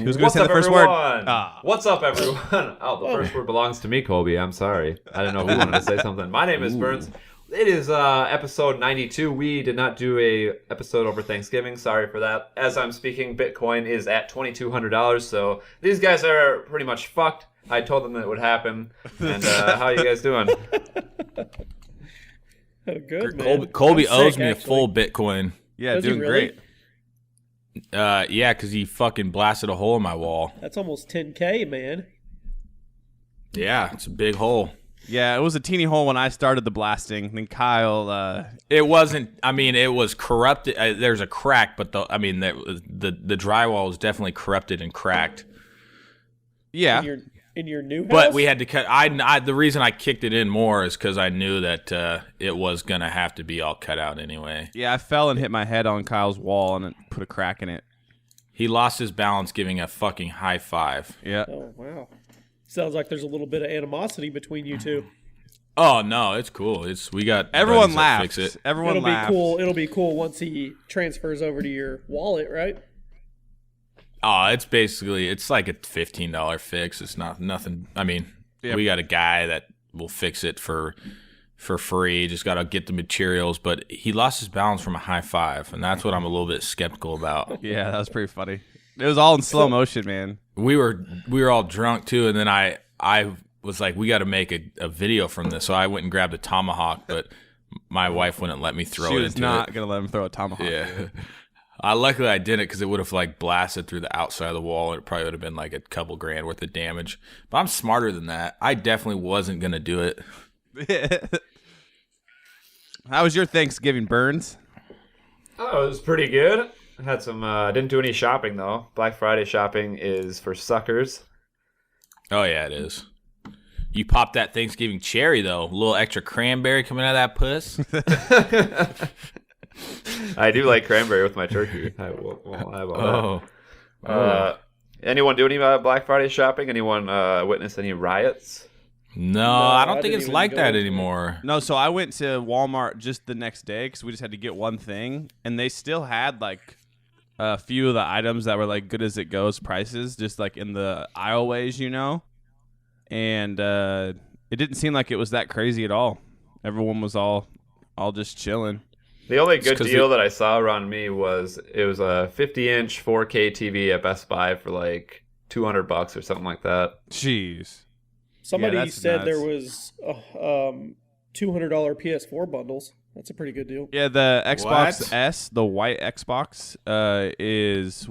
Who's going to say the first word? Ah. What's up, everyone? Oh, the first word belongs to me, Colby. I'm sorry. I didn't know who wanted to say something. My name is Burns. It is episode 92. We did not do a episode over Thanksgiving. Sorry for that. As I'm speaking, Bitcoin is at $2,200. So these guys are pretty much fucked. I told them that it would happen. And how are you guys doing? Oh, good, man. Colby I'm owes sick, me a actually. full Bitcoin. Yeah, Does he doing really? great. Yeah, because he fucking blasted a hole in my wall. That's almost 10K, man. Yeah, it's a big hole. Yeah, it was a teeny hole when I started the blasting. Then Kyle, It wasn't. I mean, it was corrupted. There's a crack, but the drywall was definitely corrupted and cracked. yeah. In your new house? But we had to cut. The reason I kicked it in more is because I knew that it was gonna have to be all cut out anyway. Yeah, I fell and hit my head on Kyle's wall and it put a crack in it. He lost his balance giving a fucking high five. Yeah. Oh, wow. Sounds like there's a little bit of animosity between you two. Oh no, it's cool. We got Everyone buddies that laughs. Fix it. Everyone It'll laughs. be cool. It'll be cool once he transfers over to your wallet, right? Oh, it's like a $15 fix. It's nothing. I mean, Yep. we got a guy that will fix it for free. Just got to get the materials. But he lost his balance from a high five, and that's what I'm a little bit skeptical about. Yeah, that was pretty funny. It was all in slow motion, man. We were all drunk too, and then I was like, we got to make a video from this. So I went and grabbed a tomahawk, but my wife wouldn't let me throw She it was into not it. going to let him throw a tomahawk. Yeah. Luckily I didn't because it would have like blasted through the outside of the wall and it probably would have been like a couple grand worth of damage. But I'm smarter than that. I definitely wasn't going to do it. How was your Thanksgiving, Burns? Oh, it was pretty good. I had some. Didn't do any shopping though. Black Friday shopping is for suckers. Oh, yeah, it is. You popped that Thanksgiving cherry, though. A little extra cranberry coming out of that puss. I do like cranberry with my turkey. I won't have all that. Oh. Anyone do any Black Friday shopping? Anyone witness any riots? No, I I don't think didn't it's even like go that into it. anymore. No, so I went to Walmart just the next day because we just had to get one thing, and they still had like a few of the items that were like good as it goes prices, just like in the aisleways, you know. And it didn't seem like it was that crazy at all. Everyone was all just chilling. The only good 'cause deal that I saw around me was it was a 50-inch 4K TV at Best Buy for like $200 or something like that. Jeez. Somebody that's said nuts. there was $200 PS4 bundles. That's a pretty good deal. Yeah, the Xbox What? S, the white Xbox, is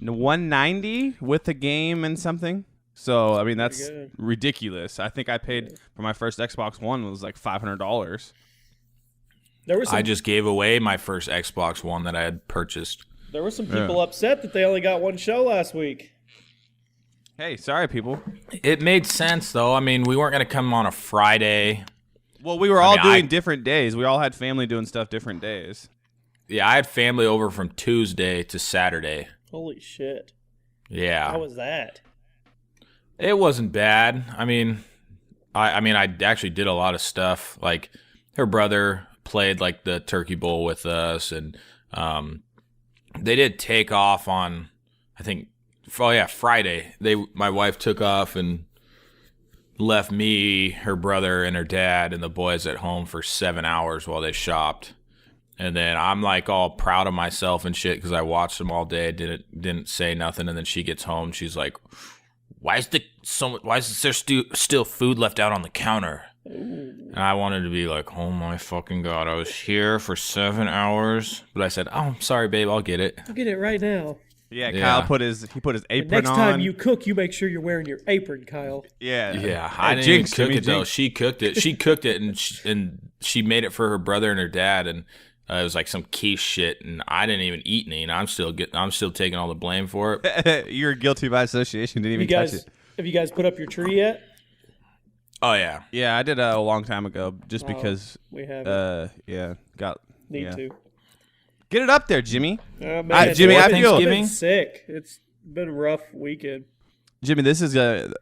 $190 with a game and something. So I mean that's good. ridiculous. I think I paid for my first Xbox One was like $500. There were some, I just gave away my first Xbox One that I had purchased. there were some people upset that they only got one show last week. Hey, sorry people. It made sense, though. I mean, we weren't going to come on a Friday. Well, we were all mean, doing I- different days. We all had family doing stuff different days. Yeah, I had family over from Tuesday to Saturday. Holy shit. Yeah. How was that? It wasn't bad. I mean, I actually did a lot of stuff. Like her brother played like the turkey bowl with us, and they did take off on, I think, Friday. My wife took off and left me, her brother, and her dad and the boys at home for 7 hours while they shopped. And then I'm like all proud of myself and shit because I watched them all day. Didn't say nothing. And then she gets home. She's like, why is there still food left out on the counter? And I wanted to be like, oh my fucking God, I was here for 7 hours. But I said, oh, I'm sorry, babe, I'll get it. I'll get it right now. Yeah, Yeah. Kyle put his apron Next on. time you cook, you make sure you're wearing your apron, Kyle. Yeah. Yeah, Hey, I didn't even jinx, cook Jimmy, it though. jinx. She cooked it. She cooked it, and she made it for her brother and her dad, and it was like some quiche shit, and I didn't even eat any, and I'm still taking all the blame for it. You're guilty by association. Didn't even touch it. Have you guys put up your tree yet? Oh yeah, Yeah, I did a long time ago, just because. We have. Need Need to. Get it up there, Jimmy. Man, Jimmy, Before I feel I've been Thanksgiving? sick. It's been a rough weekend. Jimmy. This is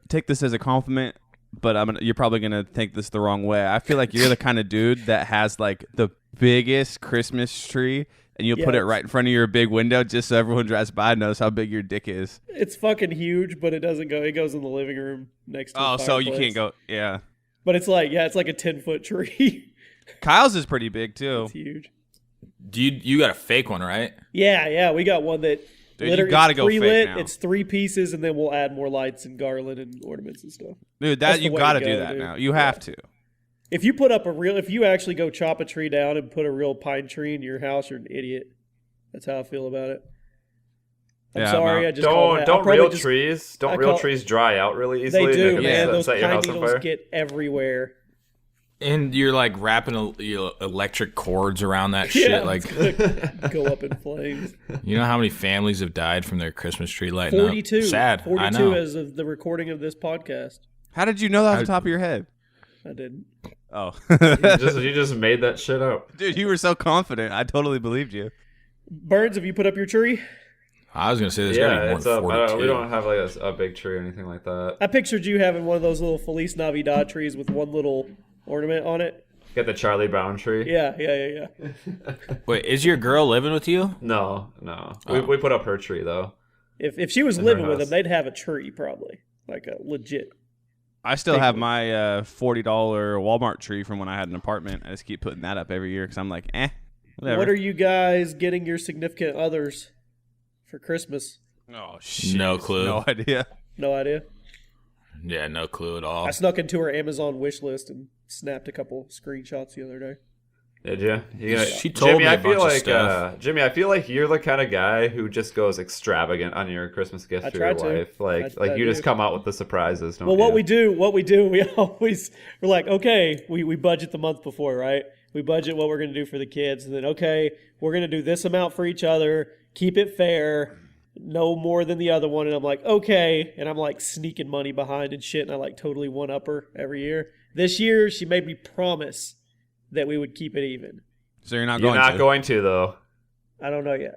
take this as a compliment, but you're probably gonna take this the wrong way. I feel like you're the kind of dude that has like the biggest Christmas tree and you'll put it right in front of your big window just so everyone drives by and knows how big your dick is. It's fucking huge, but it doesn't go. It goes in the living room next to. Oh, the so you fireplace. can't go. Yeah. But it's like a 10-foot tree. Kyle's is pretty big too. It's huge. Do you got a fake one, right? Yeah, we got one that. Dude, you gotta go fake lit. now. It's 3 pieces, and then we'll add more lights and garland and ornaments and stuff. Dude, That's the you way gotta to do go, that dude. now. You have to. If you put up if you actually go chop a tree down and put a real pine tree in your house, you're an idiot. That's how I feel about it. I'm Yeah, sorry, no. I just called Don't that. real trees. Don't real trees dry out really easily? They do, They man. can Those set your pine house on needles fire? get everywhere. And you're like wrapping electric cords around that shit. Yeah, Like, it's gonna go up in flames. you know how many families have died from their Christmas tree lighting 42. up? Sad. 42 I know. as of the recording of this podcast. How did you know that off the top of your head? I didn't. Oh. You just made that shit up. Dude, you were so confident. I totally believed you. Burns, have you put up your tree? I was gonna say there's gotta be Yeah, more it's than up. 42. We don't have like a big tree or anything like that. I pictured you having one of those little Feliz Navidad trees with one little ornament on it. Get the Charlie Brown tree. Yeah. Wait, is your girl living with you? No. Oh. We put up her tree though. If she was In living her with house. him, they'd have a tree probably, like a legit. I still Big have one. my $40 Walmart tree from when I had an apartment. I just keep putting that up every year because I'm like, whatever. What are you guys getting your significant others for Christmas? Oh, shit. No clue. No idea. No idea. Yeah, no clue at all. I snuck into her Amazon wish list and snapped a couple screenshots the other day. Did you? She told Jimmy, me a I feel bunch of like stuff. Jimmy, I feel like you're the kind of guy who just goes extravagant on your Christmas gifts I for your try to. wife. Like I you do. just come out with the surprises. Don't Well, you? what we do, we always we're like, okay, we budget the month before, right? We budget what we're going to do for the kids, and then okay, we're going to do this amount for each other, keep it fair, no more than the other one, and I'm like, okay, and I'm like sneaking money behind and shit, and I like totally one up her every year. This year, she made me promise that we would keep it even. So you're not You're going not to. going to though. I don't know yet.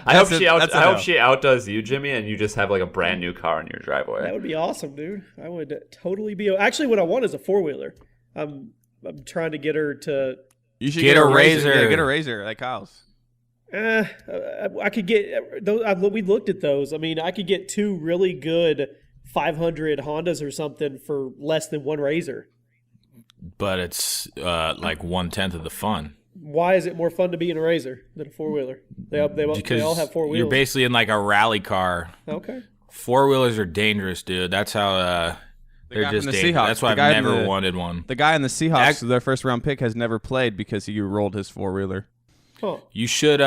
I hope that's a no. she outdoes you, Jimmy, and you just have like a brand new car in your driveway. That would be awesome, dude. I would totally be. Actually, what I want is a 4-wheeler. I'm trying to get her to. You should Get a razor. Yeah, get a razor like Kyle's. I could get those. We looked at those. I mean, I could get 2 really good 500 Hondas or something for less than one razor. But it's like 1/10 of the fun. Why is it more fun to be in a razor than a 4-wheeler? They all have 4 wheels. You're basically in like a rally car. Okay. 4-wheelers are dangerous, dude. That's how they're guy just from the dangerous. Seahawks, That's why the I've guy in never the- wanted one. The guy in the Seahawks, Ac- their first round pick, has never played because he rolled his 4-wheeler. Huh. You should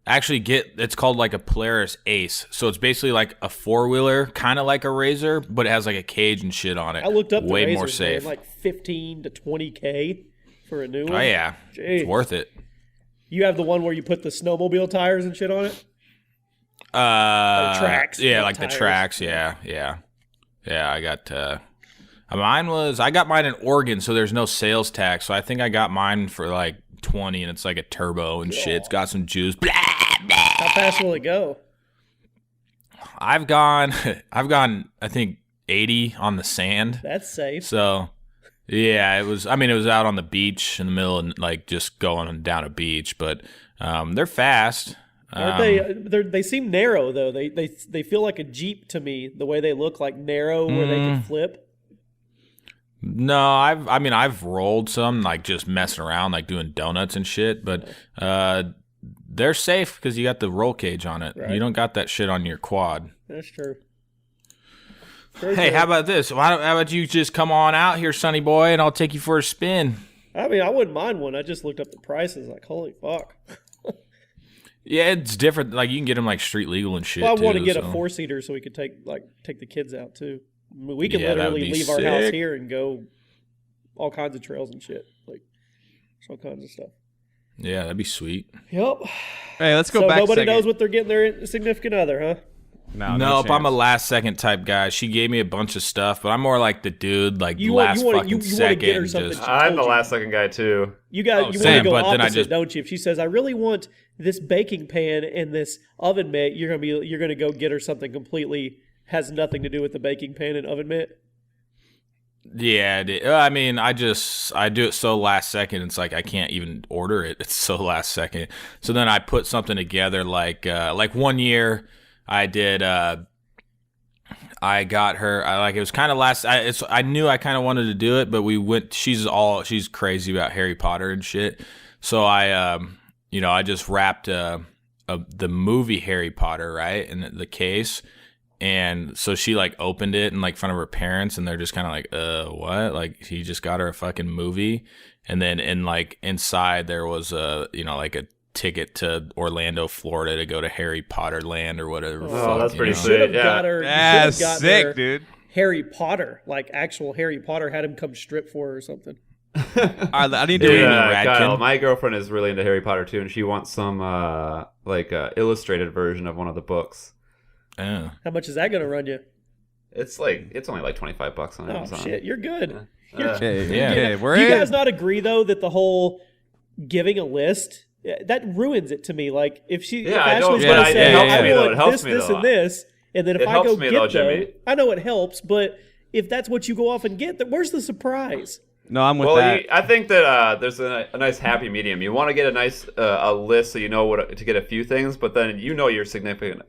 actually get. It's called like a Polaris Ace. So it's basically like a 4-wheeler, kind of like a Razor, but it has like a cage and shit on it. I looked up the way razors, more man, safe. like 15 to 20K for a new one. Oh yeah, Jeez. it's worth it. You have the one where you put the snowmobile tires and shit on it? Tracks, Yeah, not like tires. the tracks. Yeah. I got. I got mine in Oregon, so there's no sales tax. So I think I got mine for like 20, and it's like a turbo and shit. It's got some juice. How fast will it go? I've gone. I think 80 on the sand. That's safe. So, yeah, it was. I mean, it was out on the beach in the middle and like just going down a beach, but they're fast. Aren't they seem narrow though. They feel like a Jeep to me. The way they look, like narrow, where they can flip. No, I've rolled some, like just messing around, like doing donuts and shit, but they're safe because you got the roll cage on it. Right. You don't got that shit on your quad. That's true. Very Hey, true. how about this? How about you just come on out here, Sonny boy, and I'll take you for a spin. I mean, I wouldn't mind one. I just looked up the prices. Like, holy fuck. Yeah, it's different. Like you can get them like street legal and shit. Well, I want to too, get so. a 4-seater so we could take the kids out too. I mean, we can Yeah, that would literally be leave our house sick. here and go all kinds of trails and shit. Like, there's all kinds of stuff. Yeah, that'd be sweet. Yep. Hey, let's go So back. nobody second. knows what they're getting their significant other, huh? No, Nope, I'm a chance. last second type guy. She gave me a bunch of stuff, but I'm more like the dude, like You last wanna- fucking you wanna second. get her something just, she I'm the told you. last second guy too. You got Oh, you want to same, go but then I opposite, just- don't you? If she says, "I really want this baking pan and this oven mitt," you're gonna go get her something completely has nothing to do with the baking pan and oven mitt. Yeah, I mean, I do it so last second. It's like I can't even order it. It's so last second. So then I put something together. Like 1 year, I did. I got her. It was kind of last. I knew I kind of wanted to do it, but we went. She's crazy about Harry Potter and shit. So I just wrapped the movie Harry Potter right in the case. And so she like opened it in like front of her parents, and they're just kind of like, what? Like he just got her a fucking movie, and then inside there was like a ticket to Orlando, Florida to go to Harry Potter Land or whatever. Oh, that's pretty You sweet. should have Yeah. got her. That's got sick, her dude. Harry Potter, like actual Harry Potter, had him come strip for her or something. I need to Jamie Yeah, Radkin. Kyle, my girlfriend is really into Harry Potter too, and she wants some illustrated version of one of the books. Oh. How much is that going to run you? It's only like $25 on Oh Amazon. shit, you're good. Yeah, we're Do you in. guys not agree though that the whole giving a list that ruins it to me? Like if I don't- Ashley's but gonna it say, helps I me, though. want It helps this, me, this, though. and this, and then if It I helps go me, get though, them, Jimmy. I know it helps, but if that's what you go off and get, then where's the surprise? No, I'm with Well, that. I think that there's a nice happy medium. You want to get a nice a list so you know what to get a few things, but then you know your significant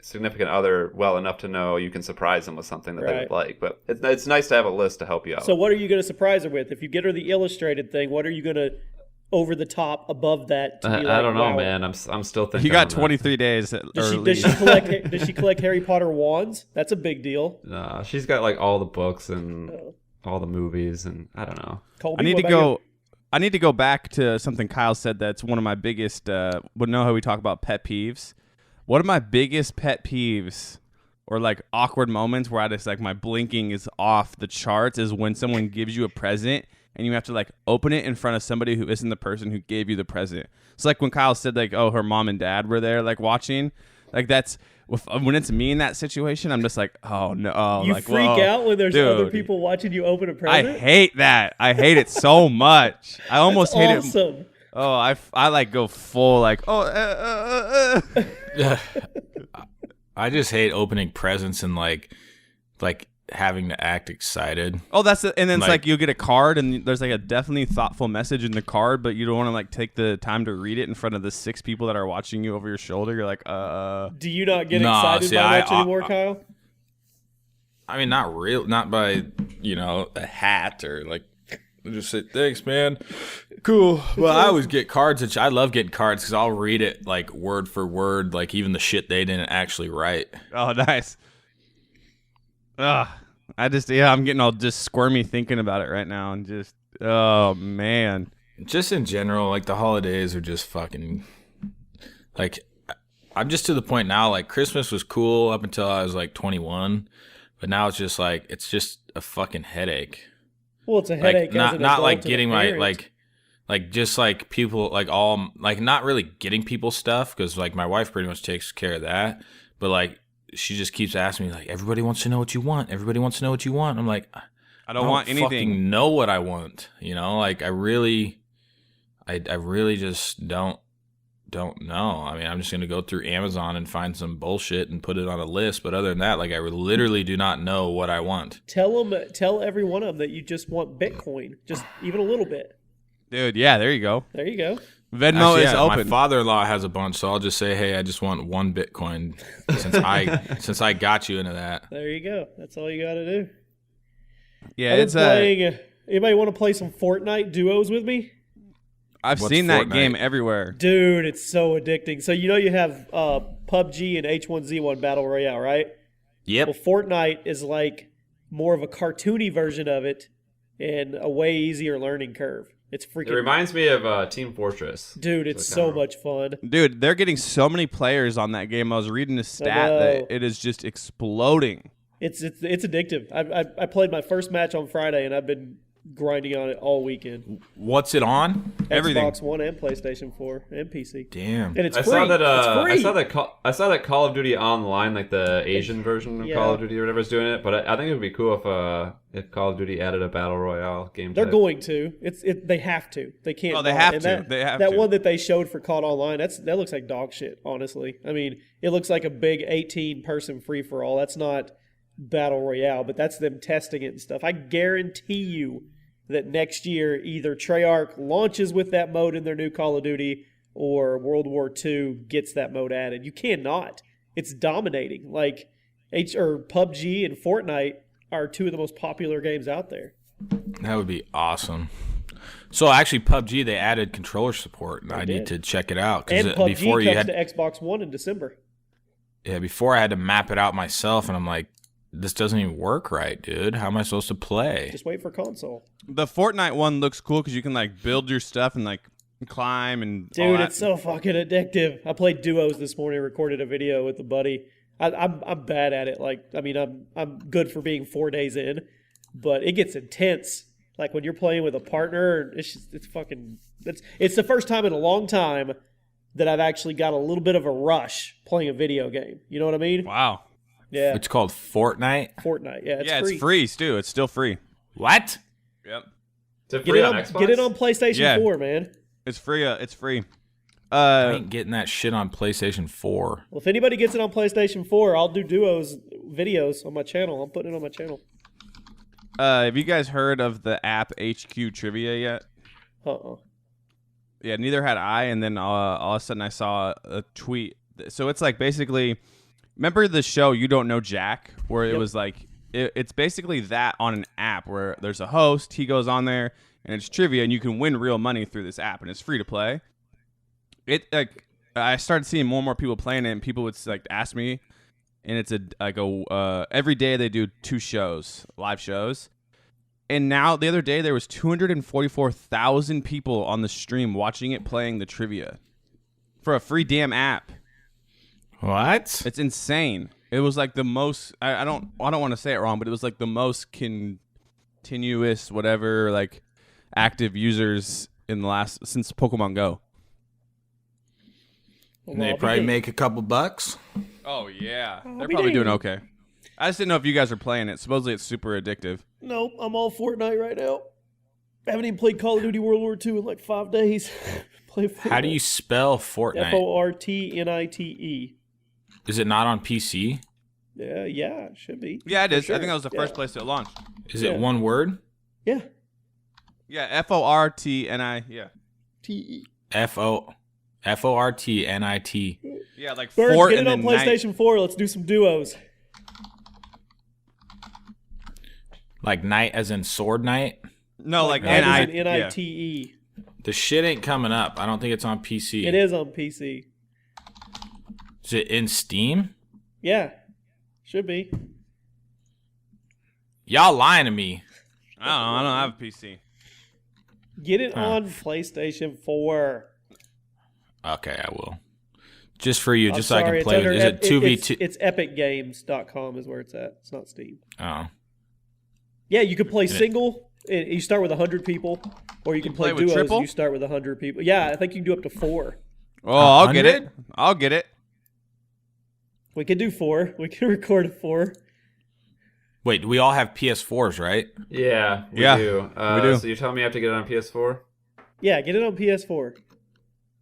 other well enough to know you can surprise them with something that they Right. would like. But it's nice to have a list to help you out. So what are you going to surprise her with? If you get her the illustrated thing, what are you going to over the top above that? To be like, I don't know, wow. man. I'm still thinking. You got on that. 23 days. Does she collect Harry Potter wands? That's a big deal. No, she's got like all the books and Oh. all the movies, and I don't know. Colby, I need what to about go. I need to go back to something Kyle said. That's one of my biggest. Would know how we talk about pet peeves. One of my biggest pet peeves, or like awkward moments where I just like my blinking is off the charts, is when someone gives you a present and you have to like open it in front of somebody who isn't the person who gave you the present. It's like when Kyle said like, oh, her mom and dad were there like watching. Like that's when it's me in that situation, I'm just like, oh no, oh, you like, freak whoa. out when there's other Dude. people watching you open a I present? hate that. I hate it so much. I almost hate it. Awesome. Oh, I like go full like I just hate opening presents and like having to act excited. Oh, that's it. And then it's Like- like you'll get a card and there's like a definitely thoughtful message in the card, but you don't want to like take the time to read it in front of the 6 people that are watching you over your shoulder. You're like, Do you not get Nah, excited see, by much I- anymore, Kyle? I mean, not by a hat or like. I just say thanks, man. Cool. Well, I always get cards. I love getting cards because I'll read it like word for word, like even the shit they didn't actually write. oh, nice. Ugh. I'm getting all just squirmy thinking about it right now and just, oh man. Just in general, like the holidays are just fucking like. I'm just to the point now. Like Christmas was cool up until I was like 21, but now it's just a fucking headache. Well, it's a Like headache. as not an not adult like and a getting my parent. like just like people like all like not really getting people stuff because like my wife pretty much takes care of that, but like she just keeps asking me like everybody wants to know what you want. Everybody wants to know what you want. I'm like I don't want anything. Fucking know what I want. Like I really just don't know. I mean, I'm just gonna go through Amazon and find some bullshit and put it on a list. But other than that, like I literally do not know what I want. Tell every one of them that you just want Bitcoin, just even a little bit. Dude, yeah, there you go. There you go. Venmo Actually, is yeah, open. My father-in-law has a bunch, so I'll just say, hey, I just want 1 Bitcoin since I got you into that. There you go. That's all you got to do. Yeah, I've been it's playing. Anybody want to play some Fortnite duos with me? I've What's seen that Fortnite? game everywhere. Dude, it's so addicting. So you have PUBG and H1Z1 Battle Royale, right? Yep. Well, Fortnite is like more of a cartoony version of it and a way easier learning curve. It's It freaking reminds me of Team Fortress. dude, it's So so kinda- much fun. Dude, they're getting so many players on that game. I was reading a stat know. that it is just exploding. It's addictive. I played my first match on Friday and I've been grinding on it all weekend. What's it on? Everything. Xbox One and PlayStation 4 and PC. Damn. And it's I free. saw that. It's free. I saw that Call of Duty Online, like the Asian version of Yeah. Call of Duty or whatever, is doing it. But I think it would be cool if Call of Duty added a battle royale game. They're type. going to. They have to. They can't. Oh, they not. have And to. They have that to. one that they showed for COD Online. That looks like dog shit. Honestly, I mean, it looks like a big 18-person free for all. That's not Battle Royale, but that's them testing it and stuff. I guarantee you that next year either Treyarch launches with that mode in their new Call of Duty or World War II gets that mode added. You cannot. It's dominating. Like PUBG and Fortnite are two of the most popular games out there. That would be awesome. So actually, PUBG, they added controller support, and I need to check it out. And PUBG before comes to Xbox One in December. Yeah, before I had to map it out myself, and I'm like, this doesn't even work right, dude. How am I supposed to play? Just wait for console. The Fortnite one looks cool because you can like build your stuff and like climb and all Dude, that. it's so fucking addictive. I played duos this morning, recorded a video with a buddy. I'm bad at it. Like, I mean, I'm good for being 4 days in, but it gets intense. Like when you're playing with a partner, it's the first time in a long time that I've actually got a little bit of a rush playing a video game. You know what I mean? Wow. Yeah. It's called Fortnite? Fortnite. Yeah, It's free, Stu. It's still free. What? Yep. Is it free on Xbox? Get it on PlayStation 4, man. It's free. It's free. I ain't getting that shit on PlayStation 4. Well, if anybody gets it on PlayStation 4, I'll do duos videos on my channel. I'm putting it on my channel. Have you guys heard of the app HQ Trivia yet? Yeah, neither had I. And then all of a sudden I saw a tweet. So it's like basically, remember the show You Don't Know Jack, where it was like it's basically that on an app where there's a host. He goes on there and it's trivia, and you can win real money through this app, and it's free to play. It like I started seeing more and more people playing it, and people would like ask me. And it's every day they do 2 shows, live shows. And now the other day there was 244,000 people on the stream watching it playing the trivia for a free damn app. What? It's insane. It was like the most I don't want to say it wrong, but it was like the most continuous whatever like active users in the since Pokemon Go. And they probably make a couple bucks. Oh, yeah. They're probably doing okay. I just didn't know if you guys are playing it. Supposedly it's super addictive. Nope, I'm all Fortnite right now. I haven't even played Call of Duty World War II in like 5 days. Play Fortnite. How do you spell Fortnite? Fortnite. Is it not on PC? Yeah, it should be. Yeah, it is. Sure. I think that was the first place it launched. Is it one word? Yeah. Yeah, Fortnite. Yeah. T-E. Fortnite. Yeah, like Birds, Fort get and it on then PlayStation 4. Let's do some duos. Like night as in sword night? No, like Nite. N-I-T-E. Nite. The shit ain't coming up. I don't think it's on PC. It is on PC. Is it in Steam? Yeah. Should be. Y'all lying to me. I don't have a PC. Get it on PlayStation 4. Okay, I will. Just for you, I'm just so I sorry, can play with it. Is it 2v2? It's epicgames.com is where it's at. It's not Steam. Oh. Yeah, you can play single. You start with 100 people, or you can play play with duos. triple? And you start with 100 people. Yeah, I think you can do up to 4. Oh, I'll get 100? it. I'll get it. We can do 4. We can record 4. Wait, we all have PS4s, right? Yeah, we Yeah, do. we do. So you're telling me I have to get it on PS4? Yeah, get it on PS4.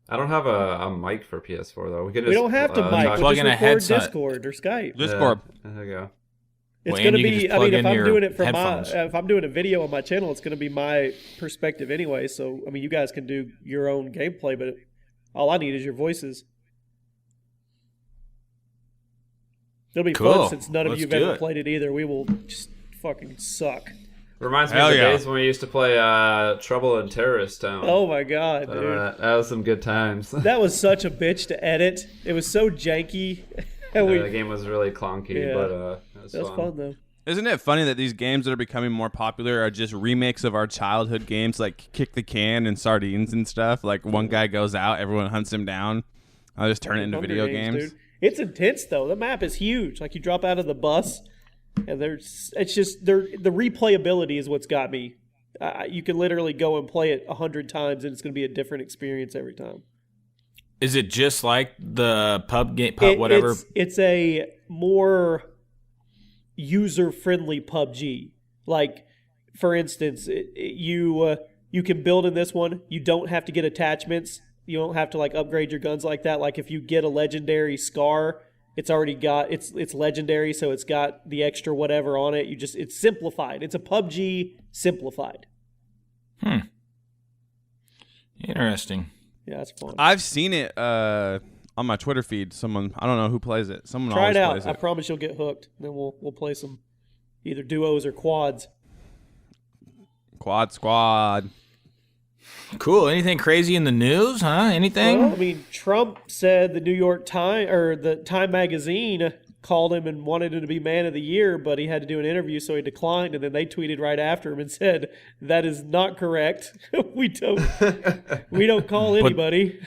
I don't have a mic for PS4 though. We could just We don't have to mic. talk- Plug We'll in a just record headset. Discord or Skype. Discord. There you go. It's Well, going and to you can be. just I mean, plug if in I'm your doing it from headphones. if I'm doing a video on my channel, it's going to be my perspective anyway. So I mean, you guys can do your own gameplay, but all I need is your voices. It'll be Cool. fun since none of Let's you have do ever it. played it either. We will just fucking suck. Reminds me Hell of the yeah. days when we used to play Trouble in Terrorist Town. Oh my god, dude. That was some good times. That was such a bitch to edit. It was so janky. And The game was really clunky, Yeah. but it was that was fun. fun though. Isn't it funny that these games that are becoming more popular are just remakes of our childhood games, like Kick the Can and Sardines and stuff? Like one guy goes out, everyone hunts him down. I'll just turn it into Hunger video games. dude. It's intense though. The map is huge. Like you drop out of the bus, and the replayability is what's got me. You can literally go and play it 100 times, and it's going to be a different experience every time. Is it just like the whatever? It's a more user-friendly PUBG. Like, for instance, you can build in this one. You don't have to get attachments. You don't have to like upgrade your guns like that. Like if you get a legendary scar, It's already got it's legendary, so it's got the extra whatever on it. It's simplified. It's a PUBG simplified. Interesting. Yeah, it's fun. I've seen it on my Twitter feed. Someone, I don't know who plays it. Someone Try always it out. plays I it. promise you'll get hooked. Then we'll play some either duos or quads. Quad Squad. Cool. Anything crazy in the news, huh? Anything? Well, I mean, Trump said the New York Times or the Time magazine called him and wanted him to be Man of the Year, but he had to do an interview, so he declined. And then they tweeted right after him and said, "That is not correct. we don't call anybody."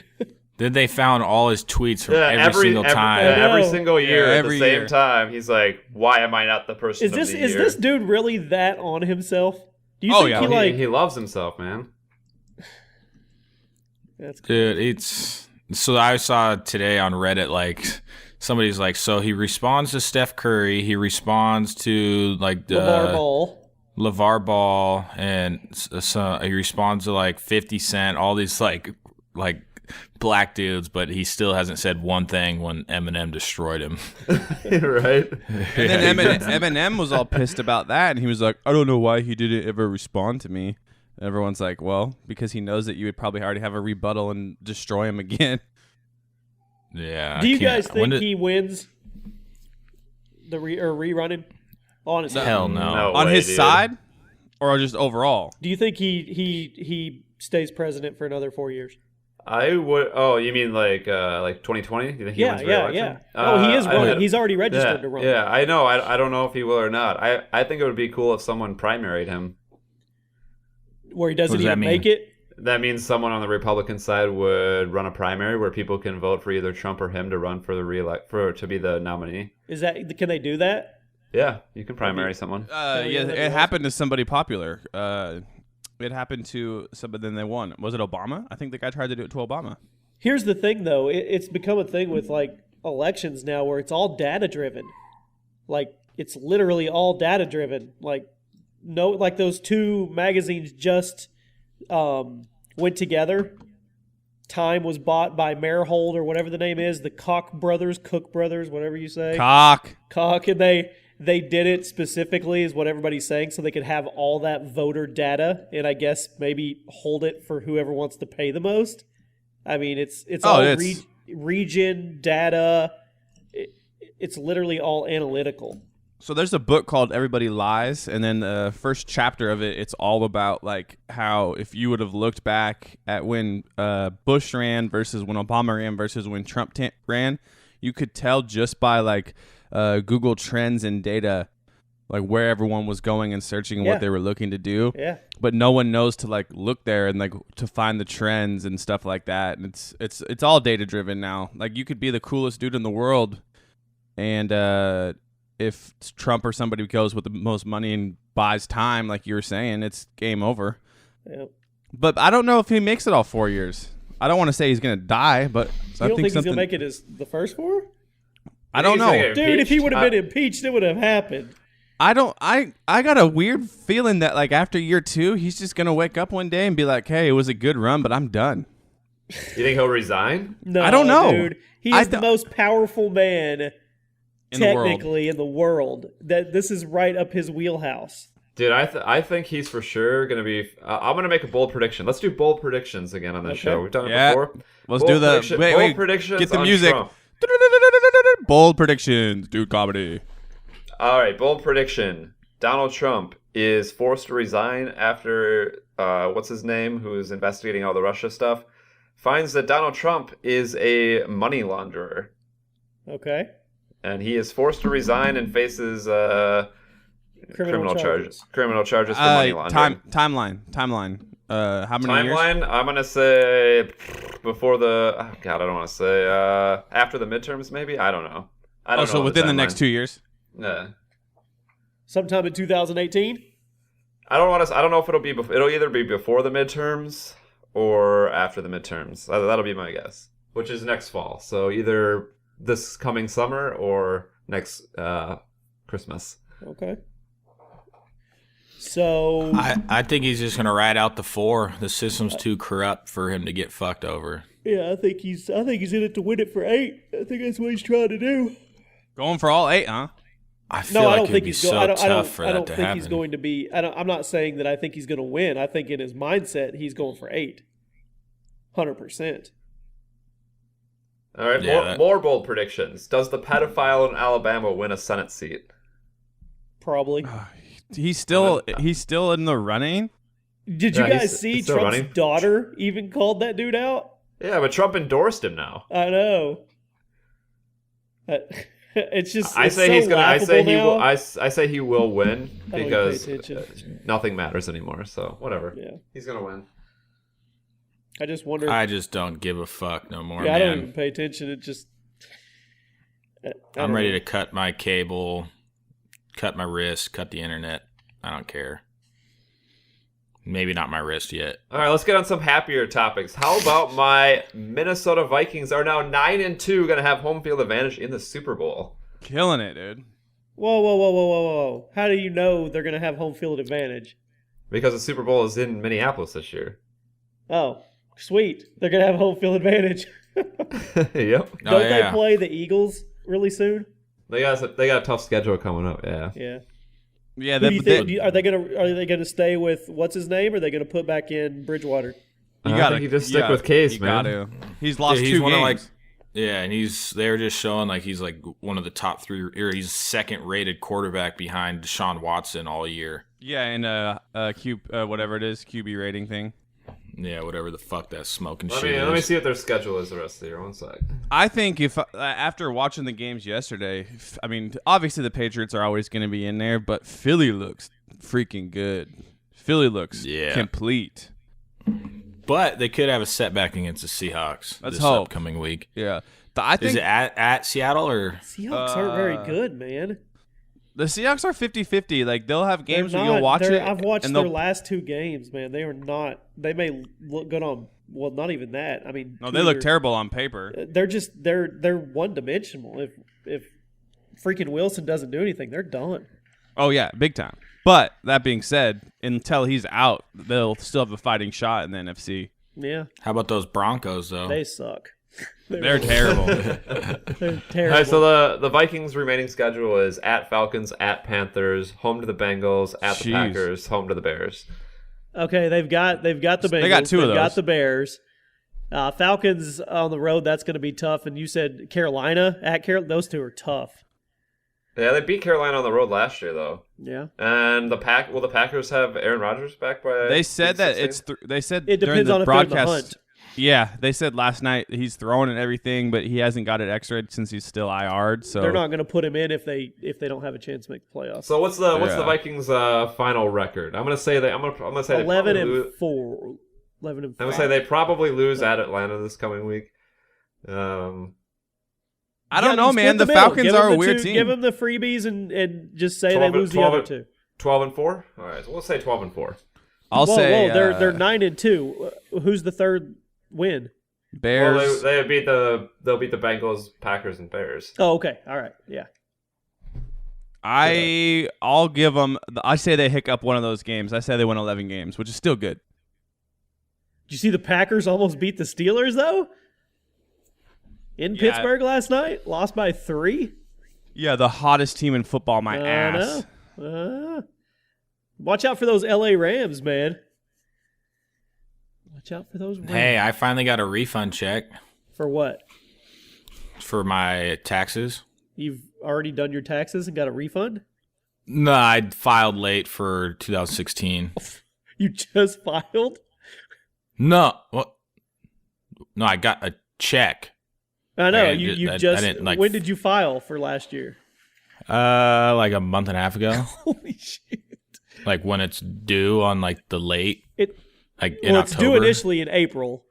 Did they found all his tweets from Yeah, every single time? every know. single year Yeah, at every the same year. time. He's like, "Why am I not the person Is of the year?" this dude really that on himself? Do you Oh, think yeah. he like? he loves himself, man. That's Dude, it's so I saw today on Reddit like somebody's like, so he responds to Steph Curry, he responds to like LeVar Ball. LeVar Ball, and so he responds to like 50 Cent, all these like black dudes, but he still hasn't said one thing when Eminem destroyed him. Right? And then Eminem was all pissed about that, and he was like, "I don't know why he didn't ever respond to me." And everyone's like, "Well, because he knows that you would probably already have a rebuttal and destroy him again." Yeah. Do you I can't- guys when think did- he wins the rerunning? Honestly, Hell no. No. On way, his dude. side, or just overall? do you think he stays president for another 4 years? I would. Oh, you mean like 2020? You think he Yeah, wins yeah, re-election? yeah. Oh, he is I- running. He's already registered yeah, to run. Yeah, I know. I don't know if he will or not. I think it would be cool if someone primaried him. Where he doesn't What does that even mean? make it. That means someone on the Republican side would run a primary where people can vote for either Trump or him to run for the to be the nominee. Is that can they do that? Yeah, you can primary someone. Yeah, yeah, that'd be it happened to somebody popular. It happened to somebody, then they won. Was it Obama? I think the guy tried to do it to Obama. Here's the thing, though. It's become a thing with like elections now, where it's all data driven. Like it's literally all data driven. Like those two magazines just went together. Time was bought by Marihold or whatever the name is, the Cook brothers, whatever you say. Cock. And they did it specifically, is what everybody's saying, so they could have all that voter data and I guess maybe hold it for whoever wants to pay the most. I mean, it's all region data. It's literally all analytical. So there's a book called Everybody Lies, and then the first chapter of it, it's all about like how if you would have looked back at when Bush ran versus when Obama ran versus when Trump ran, you could tell just by like Google Trends and data, like where everyone was going and searching and Yeah. what they were looking to do. Yeah. But no one knows to like look there and like to find the trends and stuff like that. And it's all data driven now. Like you could be the coolest dude in the world, and if Trump or somebody goes with the most money and buys time, like you were saying, it's game over. Yep. But I don't know if he makes it all 4 years. I don't want to say he's gonna die, but You don't think he's something. gonna make it as the first 4? I don't He's gonna know. get Dude, if he impeached? would have been impeached, it would have happened. I don't. I got a weird feeling that like after year 2, he's just gonna wake up one day and be like, "Hey, it was a good run, but I'm done." You think he'll resign? No, I don't know. dude. He I is the th- most powerful man In the world. technically in the world. That this is right up his wheelhouse. Dude, I think he's for sure going to be... I'm going to make a bold prediction. Let's do bold predictions again on this Okay. show. We've done it Yeah. before. Let's Bold do the prediction- wait. bold predictions Get the on music. Trump. Bold predictions, dude. Comedy. All right, bold prediction. Donald Trump is forced to resign after, what's his name, who's investigating all the Russia stuff, finds that Donald Trump is a money launderer. Okay. And he is forced to resign and faces criminal charges. Criminal charges for money laundering. Timeline. How many years? Timeline, I'm going to say before the... Oh, God, I don't want to say... after the midterms, maybe? I don't know. I don't know So within the next timeline. 2 years. Yeah. Sometime in 2018. I don't know if it'll be... It'll either be before the midterms or after the midterms. That'll be my guess. Which is next fall. So either this coming summer or next Christmas. Okay. So I think he's just gonna ride out the 4. The system's too corrupt for him to get fucked over. yeah, I think he's in it to win it for 8. I think that's what he's trying to do. Going for all 8, huh? I feel No, I like don't it'd think be he's so going. tough for I that don't to think happen. he's going to be. I'm not saying that I think he's going to win. I think in his mindset he's going for 8. 100%. All right, Yeah, more bold predictions. Does the pedophile in Alabama win a Senate seat? Probably. He's still in the running. Did you Yeah, guys see he's still Trump's running. daughter even called that dude out? Yeah, but Trump endorsed him now. I know. It's just. I it's say so he's gonna. I say laughable he now. will. I say he will win I don't even because pay attention. nothing matters anymore. So whatever. Yeah. He's gonna win. I just wonder. I just don't give a fuck no more, yeah, I don't man. even pay attention. It just. I'm ready to cut my cable, cut my wrist, cut the internet. I don't care. Maybe not my wrist yet. All right, let's get on some happier topics. How about my Minnesota Vikings are now 9-2, going to have home field advantage in the Super Bowl? Killing it, dude. Whoa! How do you know they're going to have home field advantage? Because the Super Bowl is in Minneapolis this year. Oh, sweet! They're going to have home field advantage. Yep. Don't they play the Eagles really soon? They got a tough schedule coming up. Yeah. Yeah. Yeah, Who do you think? Are they gonna stay with what's his name? Or are they gonna put back in Bridgewater? I think you just stick with Case, you man. Gotta. He's lost Dude, he's 2 one of, games. Yeah, and they're just showing like he's like one of the top 3, or he's second rated quarterback behind Deshaun Watson all year. Yeah, and whatever it is, QB rating thing. Yeah, whatever the fuck that smoking Let shit is. me see what their schedule is the rest of the year. One sec. I think if after watching the games yesterday, I mean, obviously the Patriots are always going to be in there, but Philly looks freaking good. Philly looks complete. But they could have a setback against the Seahawks Let's this hope. upcoming week. Yeah, I think Is it at Seattle or? Seahawks aren't very good, man. the Seahawks are 50-50. Like they'll have games They're where you'll watch not- it. I've watched and their they'll- last 2 games, man. They are not. They may look good on. Well, not even that. I mean, No, they look terrible on paper. They're just they're one dimensional. If freaking Wilson doesn't do anything, they're done. Oh yeah, big time. But that being said, until he's out, they'll still have a fighting shot in the NFC. Yeah, How about those Broncos though? they suck. They're terrible. They're terrible. All right, so the Vikings' remaining schedule is at Falcons, at Panthers, home to the Bengals, at the Jeez. Packers, home to the Bears. Okay, they've got the Bengals. They got 2 of They've got those. the Bears. Falcons on the road. That's going to be tough. And you said Carolina at Carolina. Those 2 are tough. Yeah, they beat Carolina on the road last year, though. Yeah. And the Packers have Aaron Rodgers back by? They said week that 16? they said It during depends the on if they're in the broadcast. hunt. Yeah, they said last night he's throwing and everything, but he hasn't got it X-rayed since he's still IR'd. So They're not going to put him in if they don't have a chance to make the playoffs. So what's the Yeah. Vikings' final record? I'm gonna say they 11 and 4. 11 and 4. I'm gonna say they probably lose at Atlanta this coming week. I don't know, split man. The middle. Falcons Give are them a the weird 2 team. Give them the freebies and just say 12 they lose the 12 other 2. 12-4. All right, so we'll say 12-4. I'll whoa, say they're 9-2. Who's the third win? Bears. Well, they'll beat the Bengals, Packers, and Bears. Oh, okay. All right. Yeah. I'll give them. I say they hiccup one of those games. I say they win 11 games, which is still good. Did you see the Packers almost beat the Steelers though? In Yeah. Pittsburgh last night, lost by 3. Yeah, the hottest team in football. My ass. Watch out for those LA Rams, man. Watch out for those Rams. Hey, I finally got a refund check For what? for my taxes. You've already done your taxes and got a refund? No, I filed late for 2016. You just filed? No, what? No, I got a check. I know. I You didn't, just. I didn't, like, when did you file for last year? Like a month and a half ago. Holy shit! Like when it's due on like the late, like in Well, it's October. due initially in April.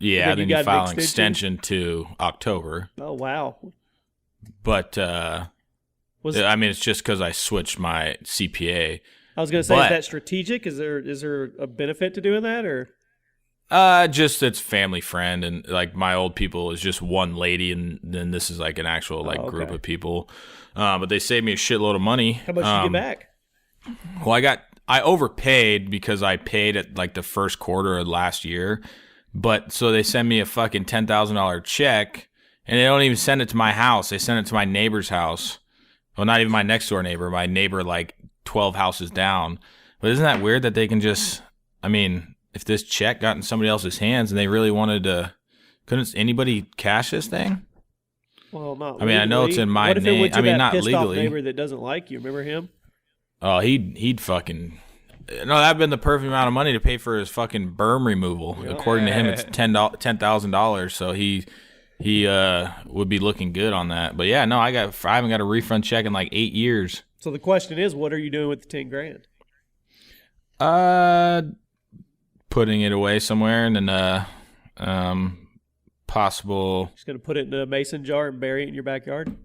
Yeah, then you then got you an file an extension? extension to October. Oh wow! But Was I mean, it's just because I switched my CPA. I was going to say, but- is that strategic? Is there a benefit to doing that, or Just it's family friend, and like my old people is just one lady, and then this is like an actual like okay. group of people. But they saved me a shitload of money. how much did you get back? Well, I overpaid because I paid at like the first quarter of last year, but so they send me a fucking $10,000 check, And they don't even send it to my house. They send it to my neighbor's house. Well, not even my next door neighbor. My neighbor, like 12 houses down. But isn't that weird that they can just? I mean, if this check got in somebody else's hands and they really wanted to, couldn't anybody cash this thing? Well, not. I mean, I know it's in my what if it name. went to I mean, that not pissed off legally. neighbor that doesn't like you? Remember him? Oh, he'd fucking. No, that'd been the perfect amount of money to pay for his fucking berm removal. According to him, it's $10,000. So he would be looking good on that. But yeah, no, I haven't got a refund check in like 8 years. So the question is, what are you doing with the $10,000? Putting it away somewhere and then possible. Just gonna put it in a mason jar and bury it in your backyard?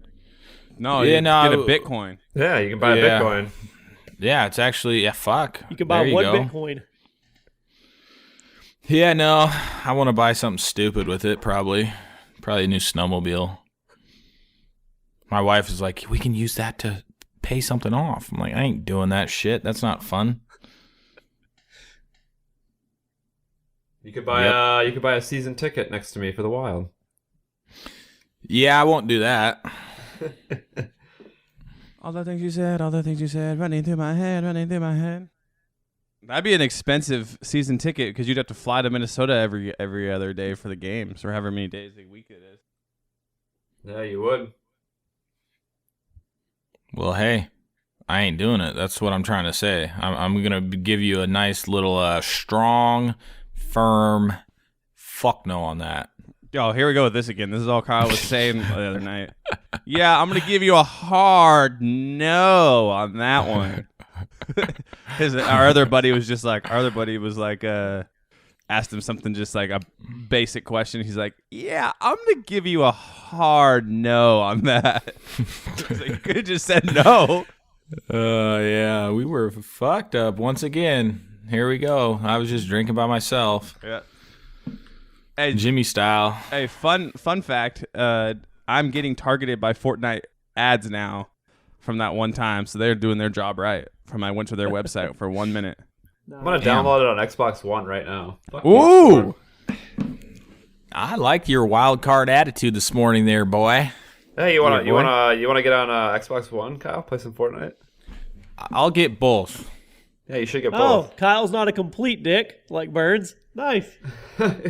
No, Yeah, you no, get a Bitcoin. Yeah, you can buy Yeah. Bitcoin. Yeah, it's actually fuck. You can buy There you one go. Bitcoin. Yeah, no, I want to buy something stupid with it. Probably a new snowmobile. My wife is like, we can use that to pay something off. I'm like, I ain't doing that shit. That's not fun. You could buy a season ticket next to me for the Wild. Yeah, I won't do that. All the things you said, running through my head. That'd be an expensive season ticket because you'd have to fly to Minnesota every other day for the games or however many days a week it is. Yeah, you would. Well, hey, I ain't doing it. That's what I'm trying to say. I'm gonna give you a nice little strong, firm fuck no on that. Yo, here we go with this again. This is all Kyle was saying the other night. Yeah, I'm gonna give you a hard no on that one. Our other buddy was asked him something just like a basic question. He's like, yeah, I'm gonna give you a hard no on that. Like, you could have just said no. Yeah, we were fucked up once again. Here we go. I was just drinking by myself. Yeah. Hey, Jimmy style. Hey, fun fact. I'm getting targeted by Fortnite ads now from that one time, so they're doing their job right. I went to their website for 1 minute. I'm gonna Damn. download it on Xbox One right now. Fuck Ooh. I like your wild card attitude this morning, there, boy. Hey, you wanna boy. get on Xbox One, Kyle? Play some Fortnite. I'll get both. Yeah, you should get Oh, both. Kyle's not a complete dick like Burns. Nice.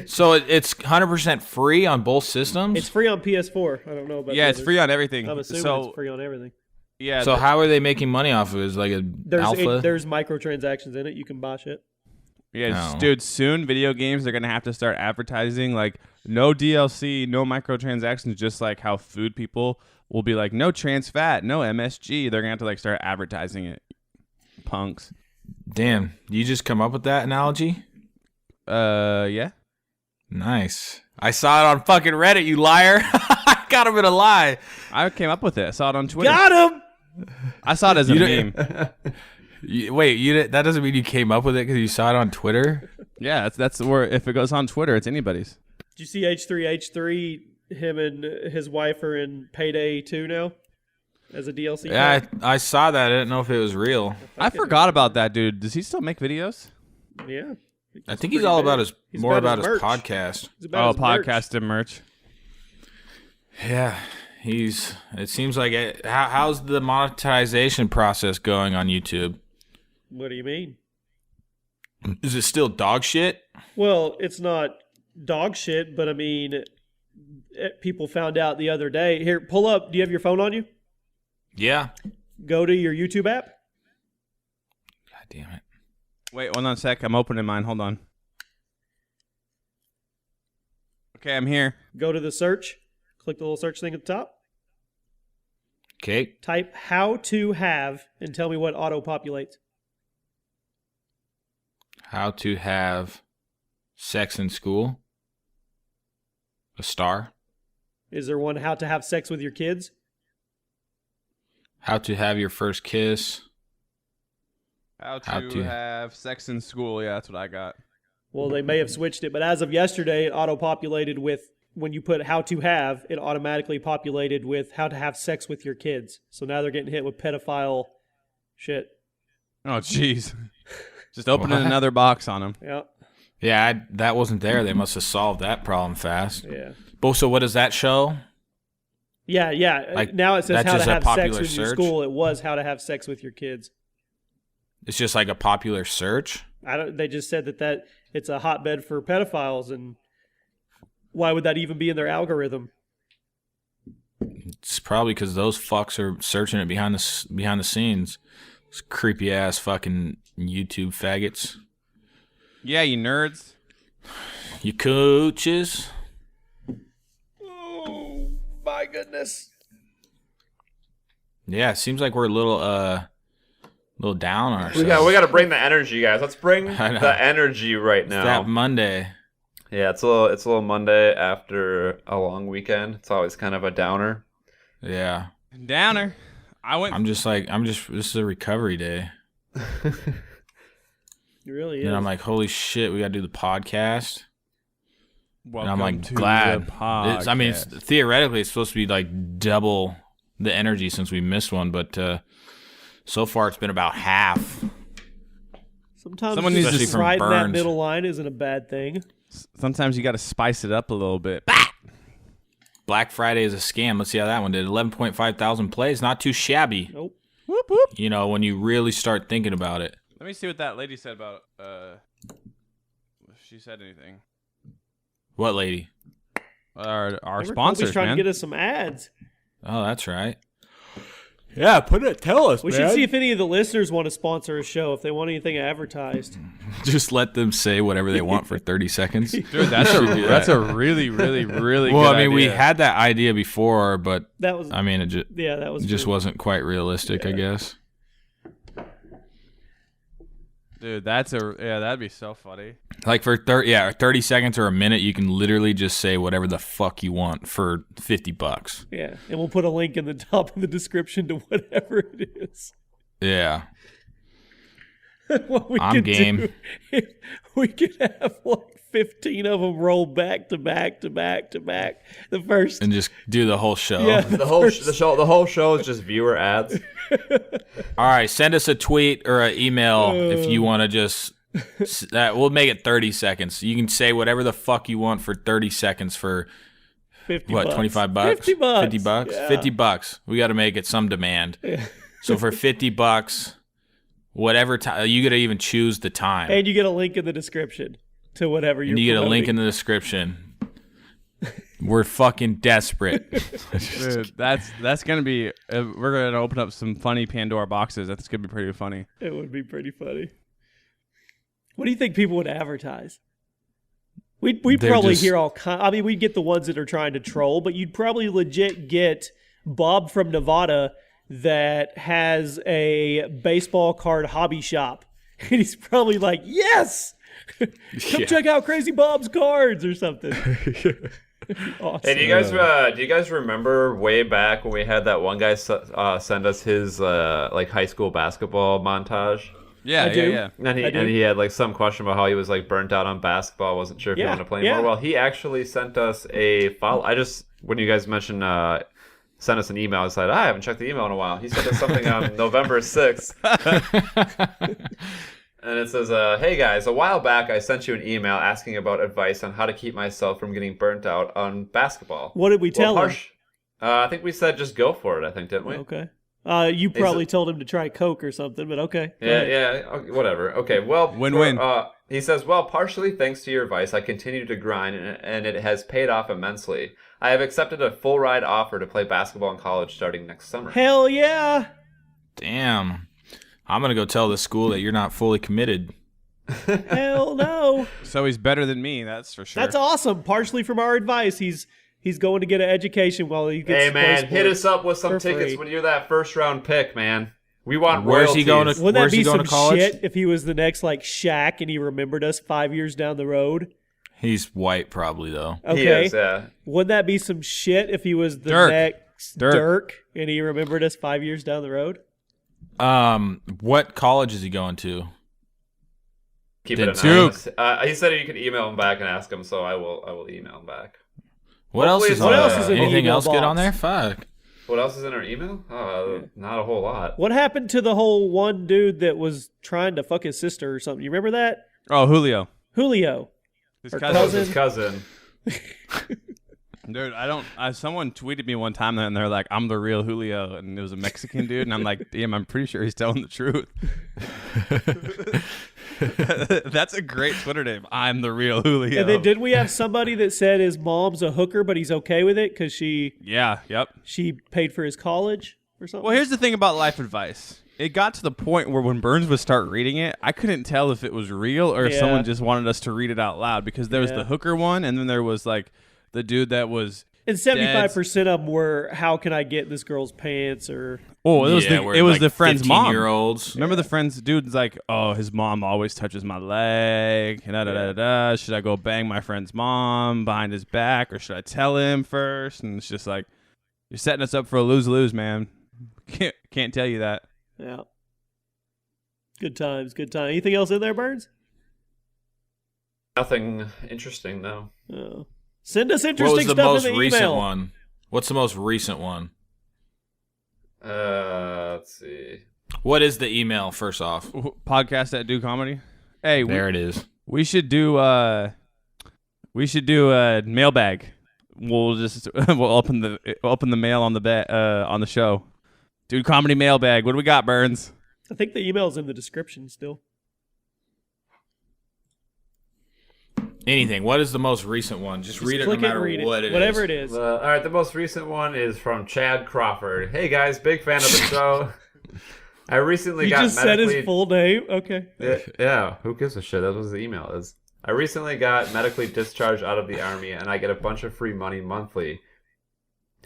So it's 100% free on both systems? It's free on PS4. I don't know about. Yeah, the it's others. free on everything. I'm assuming So it's free on everything. yeah. So how are they making money off of it? Is it like a alpha? There's microtransactions in it. You can buy shit. Yeah, Oh. dude, soon video games are going to have to start advertising like no DLC, no microtransactions, just like how food people will be like no trans fat, no MSG. They're going to have to like start advertising it. Punks. Damn, you just come up with that analogy? Yeah. Nice. I saw it on fucking Reddit, you liar. I got him in a lie. I came up with it. I saw it on Twitter. Got him. I saw it as a You meme. That doesn't mean you came up with it because you saw it on Twitter? Yeah, that's where if it goes on Twitter, it's anybody's. Did you see H3H3? Him and his wife are in Payday 2 now as a DLC. Yeah, pack? I saw that. I didn't know if it was real. I forgot about that dude. Does he still make videos? Yeah. I think he's all about his He's more about about his his merch. podcast. It's about his merch. podcast and merch. Yeah, it seems like how's the monetization process going on YouTube? What do you mean? Is it still dog shit? Well, it's not dog shit, but I mean, people found out the other day. Here, pull up. Do you have your phone on you? Yeah. Go to your YouTube app. God damn it. Wait, hold on a sec. I'm opening mine. Hold on. Okay, I'm here. Go to the search. Click the little search thing at the top. Okay. Type how to have and tell me what auto populates. How to have sex in school? A star? Is there one how to have sex with your kids? How to have your first kiss? How How to to- have sex in school. Yeah, that's what I got. Well, they may have switched it, but as of yesterday, it auto-populated with, when you put how to have, it automatically populated with how to have sex with your kids. So now they're getting hit with pedophile shit. Oh, jeez. Just opening What? another box on him. Yeah, Yeah, that wasn't there. They must have solved that problem fast. yeah. But so what does that show? Yeah. Like, now it says that's how to just a have sex popular with your search? school. It was how to have sex with your kids. It's just like a popular search. They just said that it's a hotbed for pedophiles, and why would that even be in their algorithm? It's probably because those fucks are searching it behind the scenes. Those creepy ass fucking YouTube faggots. Yeah, you nerds. You coaches. Oh my goodness! Yeah, it seems like we're a little down on ourselves. We got to bring the energy, guys. Let's bring I know. the energy right It's now. that Monday. Yeah, it's a little Monday after a long weekend. It's always kind of a downer. Yeah. Downer. This is a recovery day. It really is. And I'm like, holy shit, we got to do the podcast. Welcome And I'm like to glad. the podcast. Theoretically, it's supposed to be like double the energy since we missed one, but so far it's been about half. Sometimes Someone needs to just Especially from riding that Burns. middle line isn't a bad thing. Sometimes you got to spice it up a little bit. Black Friday is a scam. Let's see how that one did. 11.5 thousand plays. Not too shabby. Nope. Whoop whoop. You know, when you really start thinking about it. Let me see what that lady said about. If she said anything. What lady? Our Remember, sponsors, Colby's trying man. to get us some ads. Oh, that's right. Yeah, tell us, We should see if any of the listeners want to sponsor a show, if they want anything advertised. Just let them say whatever they want for 30 seconds. Dude, that's a really, really, really Well, good I mean, we idea. had that idea before, but That was I mean, it that was just true. wasn't quite realistic, I guess. Dude, that'd be so funny. Like for 30 seconds or a minute, you can literally just say whatever the fuck you want for $50. Yeah, and we'll put a link in the top of the description to whatever it is. Yeah. What we I'm could game. do, if we could have like 15 of them roll back to back to back to back. The first, And just do the whole show. Yeah. The whole show is just viewer ads. All right, send us a tweet or an email if you want to just. We'll make it 30 seconds. You can say whatever the fuck you want for 30 seconds for 50 what, bucks. 25 bucks? 50 bucks. 50 bucks? Yeah. 50 bucks. We got to make it some demand. So for 50 bucks, whatever time, you got to even choose the time. And you get a link in the description to whatever you're And you get a link in promoting. the description. We're fucking desperate. Dude, that's gonna be. We're gonna open up some funny Pandora boxes. That's gonna be pretty funny. It would be pretty funny. What do you think people would advertise? We'd They're probably just- hear all kind. I mean, we'd get the ones that are trying to troll, but you'd probably legit get Bob from Nevada that has a baseball card hobby shop, and he's probably like, "Yes, come check out Crazy Bob's cards or something." Awesome. Hey, do you guys remember way back when we had that one guy send us his like high school basketball montage? Yeah, I do. yeah. And he had like some question about how he was like burnt out on basketball, wasn't sure if he Yeah, wanted to play yeah. more. Well, he actually sent us a follow. When you guys mentioned sent us an email, I said I haven't checked the email in a while. He sent us something on November 6th. And it says, hey guys, a while back I sent you an email asking about advice on how to keep myself from getting burnt out on basketball. What did we tell him? I think we said just go for it, I think, didn't we? Okay. You probably told him to try Coke or something, but okay. Go ahead. Yeah, okay, whatever. Okay, well, Win-win. He says, well, partially thanks to your advice, I continue to grind, and it has paid off immensely. I have accepted a full ride offer to play basketball in college starting next summer. Hell yeah. Damn. I'm going to go tell the school that you're not fully committed. Hell no. So he's better than me, that's for sure. That's awesome. Partially from our advice, he's going to get an education while he gets. Hey, man, play hit sports us up with some for tickets free. when you're that first-round pick, man. We want Where's he royalties. going to- Wouldn't that Where's he be going some to college? shit if he was the next like Shaq and he remembered us 5 years down the road? He's white, probably, though. He Okay. is, yeah. Wouldn't that be some shit if he was the Dirk. next Dirk. Dirk and he remembered us 5 years down the road? What college is he going to? Keep Then it Duke. anonymous. He said you could email him back and ask him, so I will email him back. What else Hopefully is it's- on what else is in the Anything email else good on box? there? Fuck. What else is in our email? Not a whole lot. What happened to the whole one dude that was trying to fuck his sister or something? You remember that? Oh, Julio. Julio. His Or That cousin. was his cousin. Dude, I don't. Someone tweeted me one time and they're like, "I'm the real Julio," and it was a Mexican dude, and I'm like, "Damn, I'm pretty sure he's telling the truth." That's a great Twitter name. I'm the real Julio. And then did we have somebody that said his mom's a hooker, but he's okay with it because she Yep. paid for his college or something? Well, here's the thing about life advice. It got to the point where when Burns would start reading it, I couldn't tell if it was real or if Yeah. someone just wanted us to read it out loud, because there was Yeah. the hooker one, and then there was like the dude that was. And 75% of them were, how can I get this girl's pants? Or Oh, it was the friend's mom. 15-year-olds. Remember the friend's dude's like, oh, his mom always touches my leg. Should I go bang my friend's mom behind his back, or should I tell him first? And it's just like, you're setting us up for a lose-lose, man. Can't tell you that. yeah, good times. Anything else in there, Burns? Nothing interesting, though. Send us What interesting was the stuff most in the recent email. one? What's the most recent one? Let's see. What is the email, first off? Podcast that do comedy. Hey, There it is. we should do a mailbag. We'll open the mail on the show. Dude, comedy mailbag. What do we got, Burns? I think the email's in the description still. Anything. What is the most recent one? Just read it no Click matter read what it is. Whatever it is. All right, the most recent one is from Chad Crawford. Hey guys, big fan of the show. I recently You got just said medically. his full name? Okay. Yeah, who gives a shit? That was the email is. I recently got medically discharged out of the army, and I get a bunch of free money monthly.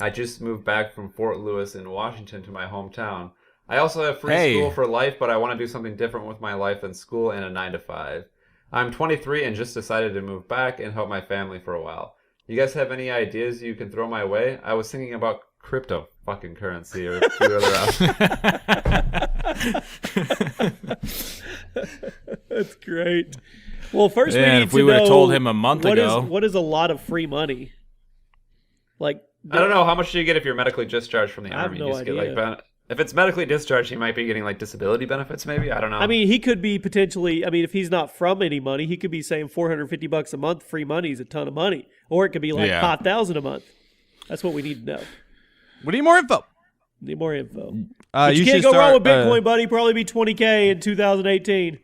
I just moved back from Fort Lewis in Washington to my hometown. I also have free school for life, but I want to do something different with my life than school and a 9-to-5. I'm 23 and just decided to move back and help my family for a while. You guys have any ideas you can throw my way? I was thinking about crypto fucking currency or a few other options. That's great. Well, first we Man, need if we to would've know told him a month ago. what is a lot of free money? Like, I don't know. How much do you get if you're medically discharged from the I have army? no You just get, idea. like, if it's medically discharged, you might be getting like disability benefits, maybe. I don't know. I mean, he could be potentially. I mean, if he's not from any money, he could be saying $450 a month. Free money is a ton of money, or it could be like Yeah. $5,000 a month. That's what we need to know. We need more info. Need more info. But you should can't go start, wrong with Bitcoin, buddy. Probably be $20K in 2018.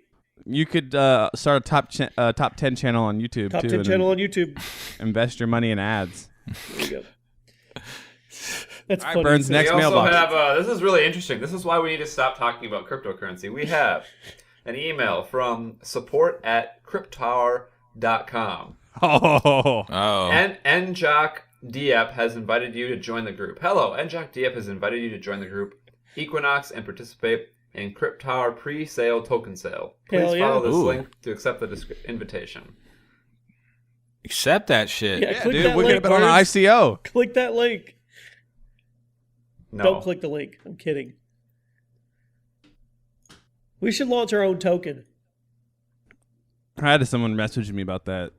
You could start a top 10 channel on YouTube Top too. 10 and channel on YouTube. Invest your money in ads. There you go. That's All right, funny. Burns, you next said. we also mailbox. have, this is really interesting. This is why we need to stop talking about cryptocurrency. We have an email from support@cryptower.com. Oh, Oh. And Njock Diep has invited you to join the group. Hello, Njock Diep has invited you to join the group Equinox and participate in CryptTower pre-sale token sale. Please Hell yeah. follow this Ooh. link to accept the invitation. Accept that shit. Yeah. yeah, click dude, that we're link, gonna put on an Burns. ICO. Click that link. No. Don't click the link. I'm kidding. We should launch our own token. I had someone message me about that.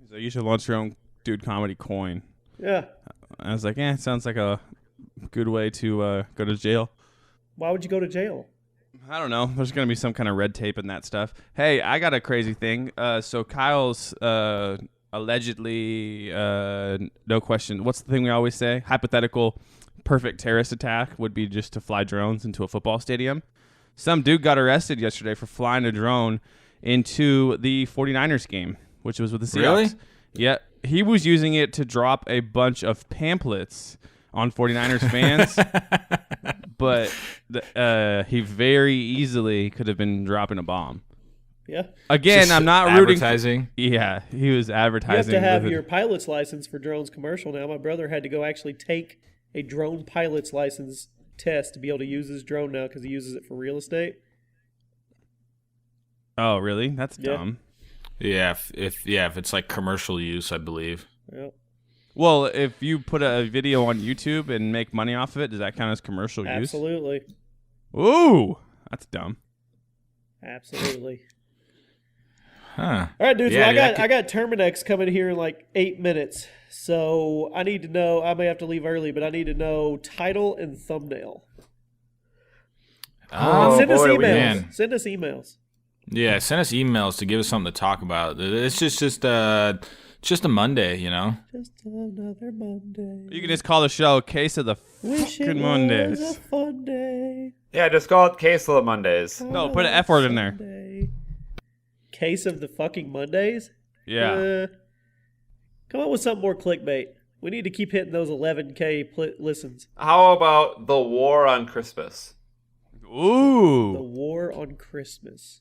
He's like, you should launch your own Dude Comedy coin. Yeah. I was like, it sounds like a good way to go to jail. Why would you go to jail? I don't know. There's going to be some kind of red tape and that stuff. Hey, I got a crazy thing. So Kyle's allegedly, no question. What's the thing we always say? Hypothetical perfect terrorist attack would be just to fly drones into a football stadium. Some dude got arrested yesterday for flying a drone into the 49ers game, which was with the Seahawks. Really? Yeah. He was using it to drop a bunch of pamphlets on 49ers fans. But he very easily could have been dropping a bomb. Yeah. Again, Just I'm not rooting. advertising. Yeah, he was You have advertising. to have with your it. pilot's license for drones commercial now. My brother had to go actually take a drone pilot's license test to be able to use his drone now because he uses it for real estate. Oh, really? That's Yeah. dumb. Yeah, if it's like commercial use, I believe. Yeah. Well, if you put a video on YouTube and make money off of it, does that count as commercial Absolutely. use? Ooh, that's dumb. Absolutely. Huh. All right, dudes. Yeah, well, dude, I got Terminex coming here in like 8 minutes. So I need to know. I may have to leave early, but I need to know title and thumbnail. Oh, Send us boy, emails. man. Send us emails. Yeah, send us emails to give us something to talk about. It's just It's just a Monday, you know. Just another Monday. You can just call the show Case of the Wish it Fucking was Mondays. a fun day. Yeah, just call it Case of the Mondays. No, put an F word in there. Sunday. Case of the fucking Mondays? Yeah. Come up with something more clickbait. We need to keep hitting those 11K listens. How about the war on Christmas? The Ooh. war on Christmas.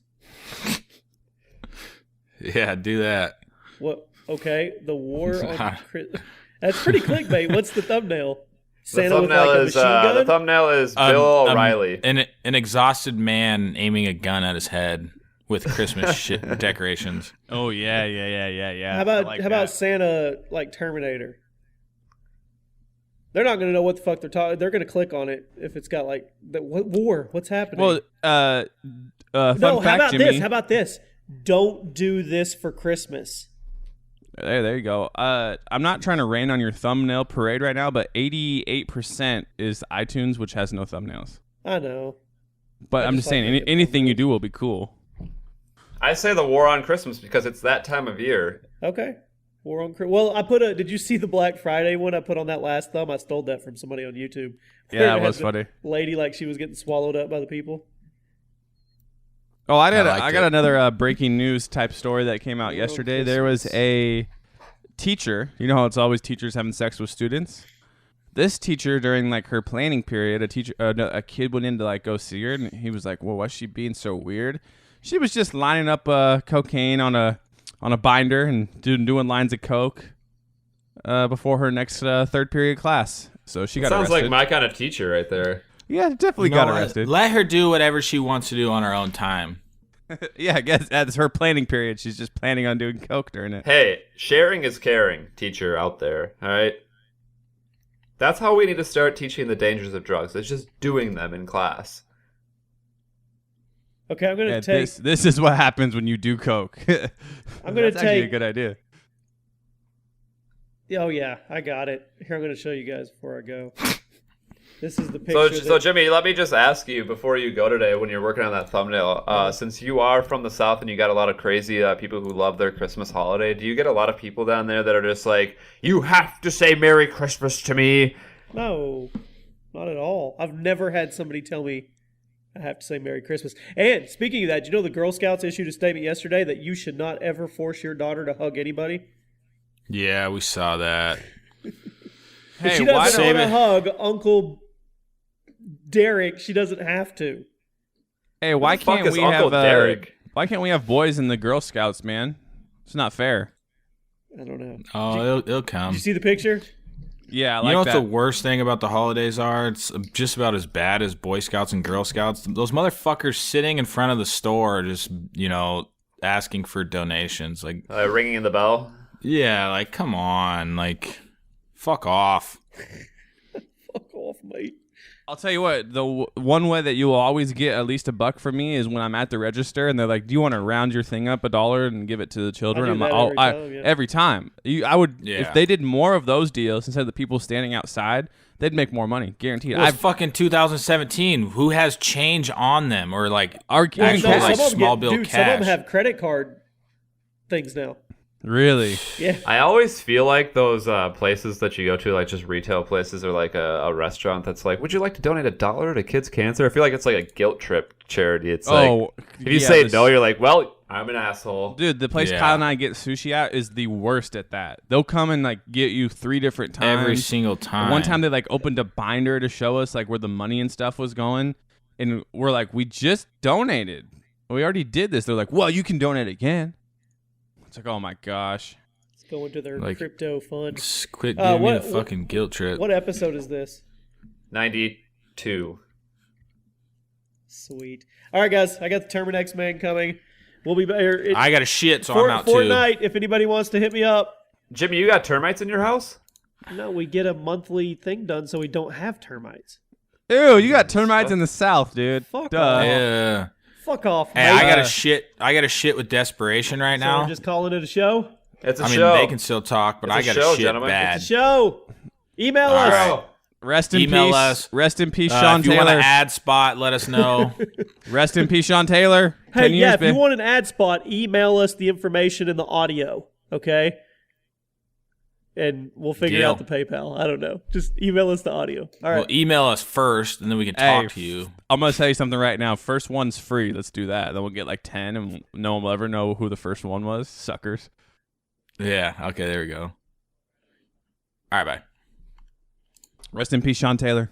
Yeah, do that. What? Okay, the war on Christmas. That's pretty clickbait. What's the thumbnail? Santa with like a machine gun? The thumbnail is Bill O'Reilly. An exhausted man aiming a gun at his head with Christmas shit decorations. Oh yeah. How about I like how about that. Santa like Terminator? They're not going to know what the fuck they're talking. They're going to click on it if it's got like what war? What's happening? Well, fun no. fact, How about Jimmy. this? How about this? Don't do this for Christmas. There you go. I'm not trying to rain on your thumbnail parade right now, but 88% is iTunes, which has no thumbnails. I know. But I I'm just just saying, like making anything you thumbnails. do will be cool. I say the war on Christmas because it's that time of year. Okay. War on Christmas. Well, I put a. Did you see the Black Friday one I put on that last thumb? I stole that from somebody on YouTube. Yeah, it had was the funny. Lady like she was getting swallowed up by the people. Oh, I liked got it. another breaking news type story that came out yesterday. There was Christmas. a teacher. You know how it's always teachers having sex with students. This teacher, during like her planning period, a kid went in to like go see her, and he was like, "Well, why's she being so weird?" She was just lining up cocaine on a binder and doing lines of coke before her next third period class. So she got Sounds arrested. like my kind of teacher right there. Yeah, definitely got arrested. Let her do whatever she wants to do on her own time. Yeah, I guess that's her planning period. She's just planning on doing coke during it. Hey, sharing is caring, teacher out there, all right? That's how we need to start teaching the dangers of drugs. It's just doing them in class. Okay, I'm gonna Yeah, take. this is what happens when you do coke. I'm gonna That's actually a take- good idea. Oh yeah, I got it. Here, I'm gonna show you guys before I go. This is the picture. So Jimmy, let me just ask you before you go today when you're working on that thumbnail, since you are from the South and you got a lot of crazy people who love their Christmas holiday, do you get a lot of people down there that are just like, you have to say Merry Christmas to me? No, not at all. I've never had somebody tell me I have to say Merry Christmas. And speaking of that, you know the Girl Scouts issued a statement yesterday that you should not ever force your daughter to hug anybody. Yeah, we saw that. If Hey, she why doesn't don't want to hug Uncle Derek, she doesn't have to. Hey, why Who the fuck can't is we Uncle have Derek? why can't we have boys in the Girl Scouts, man? It's not fair. I don't know. Oh, it'll Did come. you see the picture? Yeah, I You like know what that. the worst thing about the holidays are? It's just about as bad as Boy Scouts and Girl Scouts. Those motherfuckers sitting in front of the store just, asking for donations. Like, Ringing the bell? yeah, like, come on. Like, fuck off. Fuck off, mate. I'll tell you what, one way that you will always get at least $1 from me is when I'm at the register and they're like, "Do you want to round your thing up $1 and give it to the children?" I do I'm that like, every time, yeah. every time. I would Yeah. if they did more of those deals instead of the people standing outside, they'd make more money, guaranteed. It was fucking 2017. Who has change on them or like Our Well, actual no, like some of them small bill dude, some of cash? them have credit card things now. really. Yeah. I always feel like those places that you go to, like just retail places or like a restaurant that's like, would you like to donate $1 to kids' cancer? I feel like it's like a guilt trip charity. It's like, if you say no, you're like, well, I'm an asshole. Dude, the place Yeah. Kyle and I get sushi at is the worst at that. They'll come and like get you 3 different times. Every single time. One time they like opened a binder to show us like where the money and stuff was going, and we're like, we just donated. We already did this. They're like, well, you can donate again. It's like, oh my gosh. It's going to their Like- crypto fund. Just quit giving me what- the fucking guilt trip. What episode is this? 92. Sweet. All right, guys. I got the Terminex man coming. We'll be there. I got a shit, so I'm out too. Fortnite, if anybody wants to hit me up. Jimmy, you got termites in your house? No, we get a monthly thing done so we don't have termites. Ew, you got termites in the south, dude. Fuck Duh. off. Yeah. Fuck off, Hey, mate. I got a shit. I got a shit with desperation right So now. we're just calling it a show? It's a I mean, show. they can still talk, but It's I a got show, a shit gentlemen. bad. It's a show. Email All us. right. Rest in Email peace. us. Rest in peace, Sean if you want Taylor. an ad spot, let us know. Rest in peace, Sean Taylor. Hey, 10 years, yeah, if you babe. want an ad spot, email us the information in the audio, okay? and we'll figure Deal. out the PayPal. I don't know. Just email us the audio. All right. Well, email us first, and then we can talk to you. I'm gonna tell you something right now. First one's free. Let's do that. Then we'll get like 10, and no one will ever know who the first one was. Suckers. Yeah. Okay. There we go. All right. Bye. Rest in peace, Sean Taylor.